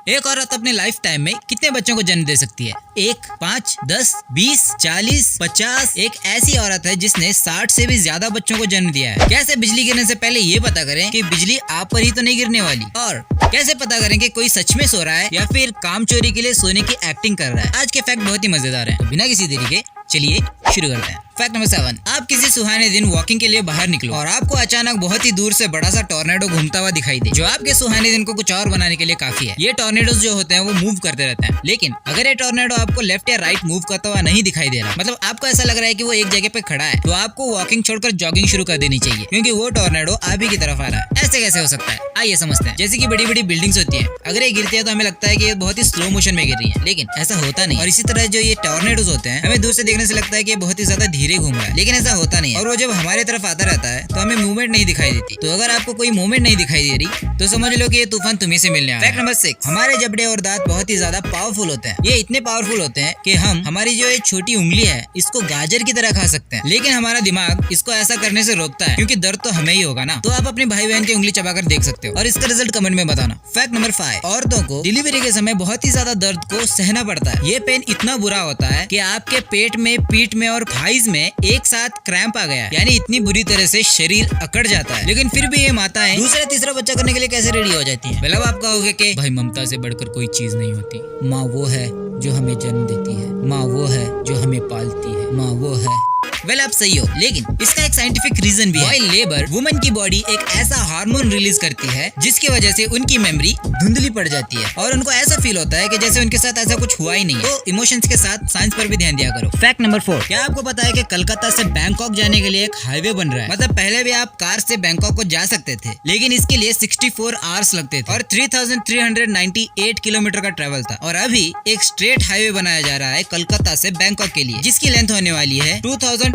एक औरत अपने लाइफ टाइम में कितने बच्चों को जन्म दे सकती है? 1, 5, 10, 20, 40, 50। एक ऐसी औरत है जिसने 60 से भी ज्यादा बच्चों को जन्म दिया है। कैसे बिजली गिरने से पहले ये पता करें कि बिजली आप पर ही तो नहीं गिरने वाली, और कैसे पता करें कि कोई सच में सो रहा है या फिर काम चोरी के लिए सोने की एक्टिंग कर रहा है। आज के फैक्ट बहुत ही मजेदार हैं, तो बिना किसी देरी के चलिए शुरू करते हैं। Fact number 7। आप किसी सुहाने दिन वॉकिंग के लिए बाहर निकलो और आपको अचानक बहुत ही दूर से बड़ा सा टॉर्नेडो घूमता हुआ दिखाई दे, जो आपके सुहाने दिन को कुछ और बनाने के लिए काफी है। ये टॉर्नेडोज जो होते हैं वो मूव करते रहते हैं, लेकिन अगर ये टॉर्नेडो आपको लेफ्ट या राइट मूव करता हुआ नहीं दिखाई दे रहा, मतलब आपको ऐसा लग रहा है कि वो एक जगह पे खड़ा है, तो आपको वॉकिंग छोड़कर जॉगिंग शुरू कर देनी चाहिए, क्योंकि वो टॉर्नेडो आप ही की तरफ आ रहा है। ऐसे कैसे हो सकता है, आइए समझते हैं। जैसे कि बड़ी बड़ी बिल्डिंग्स होती है, अगर ये गिरती है तो हमें लगता है कि ये बहुत ही स्लो मोशन में गिर रही है, लेकिन ऐसा होता नहीं। और इसी तरह जो ये टॉर्नेडोज होते हैं, हमें दूर से देखने से लगता है कि ये बहुत ही ज्यादा धीरे घूम रहा है, लेकिन ऐसा होता नहीं है। और वो जब हमारे तरफ आता रहता है तो हमें मूवमेंट नहीं दिखाई देती। तो अगर आपको कोई मूवमेंट नहीं दिखाई दे रही तो समझ लो कि ये तूफान तुम्ही से मिलने आया है। Fact number 6। हमारे जबड़े और दांत बहुत ही ज्यादा पावरफुल होते हैं। ये इतने पावरफुल होते हैं कि हम हमारी जो एक छोटी उंगली है इसको गाजर की तरह खा सकते हैं, लेकिन हमारा दिमाग इसको ऐसा करने से रोकता है, क्योंकि दर्द तो हमें ही होगा ना। तो आप अपने भाई बहन की उंगली चबाकर देख सकते हो और इसका रिजल्ट कमेंट में बताना। Fact number 5। औरतों को डिलीवरी के समय बहुत ही ज्यादा दर्द को सहना पड़ता है। ये पेन इतना बुरा होता है कि आपके पेट में, पीठ में और थाइज में एक साथ क्रैम्प आ गया, यानी इतनी बुरी तरह से शरीर अकड़ जाता है। लेकिन फिर भी ये माताएं दूसरा तीसरा बच्चा करने के लिए कैसे रेडी हो जाती हैं? मतलब आप कहोगे कि भाई ममता से बढ़कर कोई चीज नहीं होती। माँ वो है जो हमें जन्म देती है, माँ वो है जो हमें पालती है, माँ वो है। आप सही हो, लेकिन इसका एक साइंटिफिक रीजन भी है। व्हाइल लेबर वुमन की बॉडी एक ऐसा हार्मोन रिलीज करती है जिसकी वजह से उनकी मेमोरी धुंधली पड़ जाती है और उनको ऐसा फील होता है कि जैसे उनके साथ ऐसा कुछ हुआ ही नहीं है। तो इमोशंस के साथ साइंस पर भी ध्यान दिया करो। Fact number 4। क्या आपको पता है कि कलकत्ता से बैंकॉक जाने के लिए एक हाईवे बन रहा है? मतलब पहले भी आप कार से बैंकॉक को जा सकते थे, लेकिन इसके लिए 64 आवर्स लगते थे और 3398 किलोमीटर का ट्रेवल था। और अभी एक स्ट्रेट हाईवे बनाया जा रहा है कलकत्ता से बैंकॉक के लिए, जिसकी लेंथ होने वाली है 2800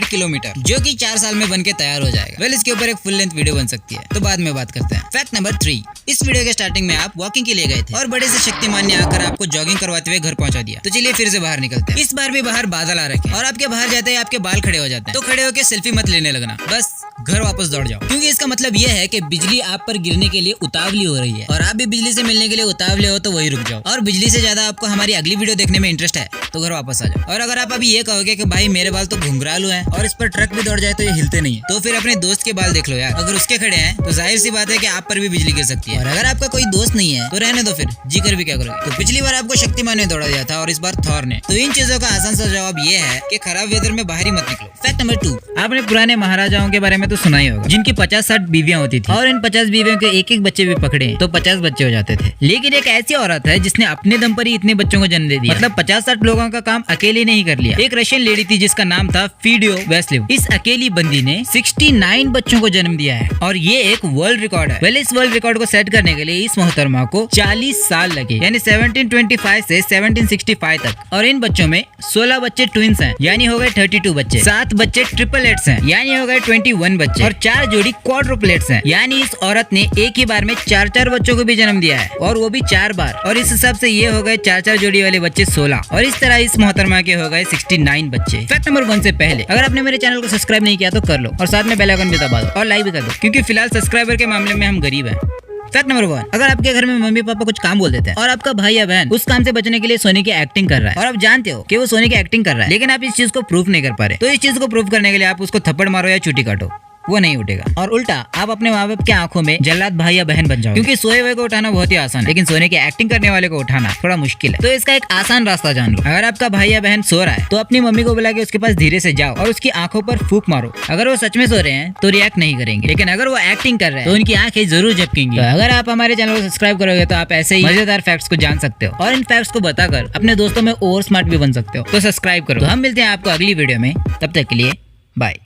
किलोमीटर, जो कि 4 साल में बनके तैयार हो जाएगा। इसके ऊपर एक फुल लेंथ वीडियो बन सकती है, तो बाद में बात करते हैं। Fact number 3। इस वीडियो के स्टार्टिंग में आप वॉकिंग के लिए गए थे और बड़े से शक्तिमान ने आकर आपको जॉगिंग करवाते हुए घर पहुंचा दिया। तो चलिए फिर से बाहर निकलते हैं। इस बार भी बाहर बादल आ रखे हैं और आपके बाहर जाते ही आपके बाल खड़े हो जाते हैं। तो खड़े होकर सेल्फी मत लेने लगना, बस घर वापस दौड़ जाओ, क्योंकि इसका मतलब यह है कि बिजली आप पर गिरने के लिए उतावली हो रही है और आप भी बिजली से मिलने के लिए उतावले हो तो वही रुक जाओ। और बिजली से ज्यादा आपको हमारी अगली वीडियो देखने में इंटरेस्ट है तो घर वापस आ जाओ। और अगर आप अभी ये कहोगे कि भाई मेरे बाल तो घुंघरालू हैं और इस पर ट्रक भी दौड़ जाए तो ये हिलते नहीं है, तो फिर अपने दोस्त के बाल देख लो यार। अगर उसके खड़े हैं तो जाहिर सी बात है कि आप पर भी बिजली गिर सकती है। और अगर आपका कोई दोस्त नहीं है तो रहने दो, फिर जी कर भी क्या करोगे। तो पिछली बार आपको शक्तिमान ने दौड़ा दिया था और इस बार थॉर ने। तो इन चीजों का आसान सा जवाब ये है कि खराब वेदर में बाहर ही मत निकलो। Fact number 2। आपने पुराने महाराजाओं के बारे में तो सुना ही होगा, जिनकी 50-60 बीवियां होती थी और इन 50 बीवियों के एक बच्चे भी पकड़े तो 50 बच्चे हो जाते थे। लेकिन एक ऐसी औरत है जिसने अपने दम पर ही इतने बच्चों को जन्म दे दिया, मतलब 50-60 लोगों का काम अकेले नहीं कर लिया। एक रशियन लेडी थी जिसका नाम था फीडियो वेस्लिव। इस अकेली बंदी ने 69 बच्चों को जन्म दिया है और ये एक वर्ल्ड रिकॉर्ड है। इस वर्ल्ड रिकॉर्ड को सेट करने के लिए इस मोहतरमा को 40 साल लगे, यानी 1725 से 1765 तक। और इन बच्चों में 16 बच्चे ट्विंस हैं, यानी हो गए 32 बच्चे, 7 बच्चे ट्रिपलेट्स हैं, यानी हो गए 21 बच्चे, और 4 जोड़ी क्वाड्रुपलेट्स हैं, यानी इस औरत ने एक ही बार में 4-4 बच्चों को भी जन्म दिया है, और वो भी 4 बार। और इस हिसाब से ये हो गए 4-4 जोड़ी वाले बच्चे 16, और इस तरह इस मोहतरमा के हो गए 69 बच्चे। फैक्ट नंबर 1 से पहले अगर आपने मेरे चैनल को सब्सक्राइब नहीं किया तो कर लो और साथ में बेल आइकन भी दबा दो और लाइक भी कर दो, क्योंकि फिलहाल सब्सक्राइबर के मामले में हम गरीब हैं। Fact number 1। अगर आपके घर में मम्मी पापा कुछ काम बोल देते हैं और आपका भाई या बहन उस काम से बचने के लिए सोने की एक्टिंग कर रहा है और आप जानते हो कि वो सोने की एक्टिंग कर रहा है, लेकिन आप इस चीज को प्रूफ नहीं कर पा रहे, तो इस चीज को प्रूफ करने के लिए आप उसको थप्पड़ मारो या चूटी काटो, वो नहीं उठेगा। और उल्टा आप अपने माँ बाप के आंखों में जल्लाद भाई या बहन बन जाओ, क्योंकि सोए हुए को उठाना बहुत ही आसान है, लेकिन सोने की एक्टिंग करने वाले को उठाना थोड़ा मुश्किल है। तो इसका एक आसान रास्ता जान लो। अगर आपका भाई या बहन सो रहा है तो अपनी मम्मी को बुला के उसके पास धीरे से जाओ और उसकी आंखों पर फूंक मारो। अगर वो सच में सो रहे हैं तो रिएक्ट नहीं करेंगे, लेकिन अगर वो एक्टिंग कर रहे हैं तो उनकी आंखें जरूर झपकेंगी। तो अगर आप हमारे चैनल को सब्सक्राइब करोगे तो आप ऐसे ही मजेदार फैक्ट्स को जान सकते हो और इन फैक्ट्स को बताकर अपने दोस्तों में ओवर स्मार्ट भी बन सकते हो। तो सब्सक्राइब करो। तो हम मिलते हैं आपको अगली वीडियो में, तब तक के लिए बाय।